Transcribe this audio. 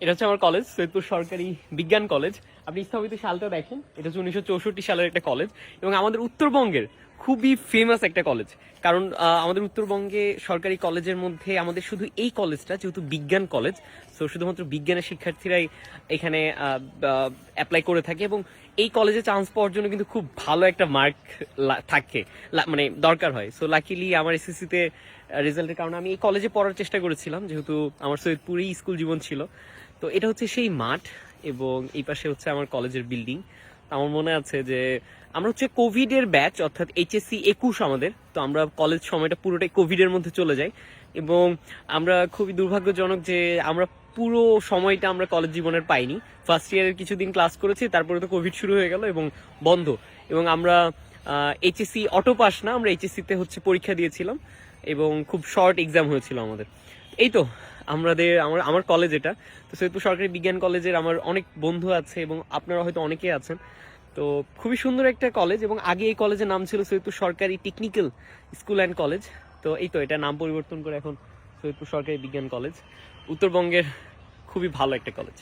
এটা হচ্ছে আমার কলেজ, সৈয়দপুর সরকারি বিজ্ঞান কলেজ। আপনি স্থাপিত সালটা দেখেন, এটা হচ্ছে 1964 সালের একটা কলেজ এবং আমাদের উত্তরবঙ্গের খুবই ফেমাস একটা কলেজ। কারণ আমাদের উত্তরবঙ্গে সরকারি কলেজের মধ্যে আমাদের শুধু এই কলেজটা যেহেতু বিজ্ঞান কলেজ, তো শুধুমাত্র বিজ্ঞানের শিক্ষার্থীরাই এখানে অ্যাপ্লাই করে থাকে এবং এই কলেজে চান্স পাওয়ার জন্য কিন্তু খুব ভালো একটা মার্ক থাকে, মানে দরকার হয়। সো লাকিলি আমার এসএসসিতে রেজাল্টের কারণে আমি এই কলেজে পড়ার চেষ্টা করেছিলাম, যেহেতু আমার সৈয়দপুরেই স্কুল জীবন ছিল। তো এটা হচ্ছে সেই মাঠ এবং এই পাশে হচ্ছে আমার কলেজের বিল্ডিং। আমার মনে আছে যে আমরা হচ্ছে কোভিড এর ব্যাচ, অর্থাৎ এইচএসসি 21 আমাদের। তো আমরা কলেজ সময়টা পুরোটাই কোভিড এর মধ্যে চলে যাই এবং আমরা খুবই দুর্ভাগ্যজনক যে আমরা পুরো সময়টা আমরা কলেজ জীবনের পাইনি। ফার্স্ট ইয়ারের কিছুদিন ক্লাস করেছি, তারপরে তো কোভিড শুরু হয়ে গেল এবং বন্ধ। এবং আমরা এইচএসসি অটো পাস না, আমরা এইচএসসিতে হচ্ছে পরীক্ষা দিয়েছিলাম এবং খুব শর্ট এক্সাম হয়েছিল আমাদের। এই তো আমার কলেজ এটা। তো সৈয়দপুর সরকারি বিজ্ঞান কলেজের আমার অনেক বন্ধু আছে এবং আপনারা হয়তো অনেকেই আছেন। তো খুবই সুন্দর একটা কলেজ এবং আগে এই কলেজের নাম ছিল সৈয়দপুর সরকারি টেকনিক্যাল স্কুল অ্যান্ড কলেজ। তো এই তো এটা নাম পরিবর্তন করে এখন সৈয়দপুর সরকারি বিজ্ঞান কলেজ। উত্তরবঙ্গের খুবই ভালো একটা কলেজ।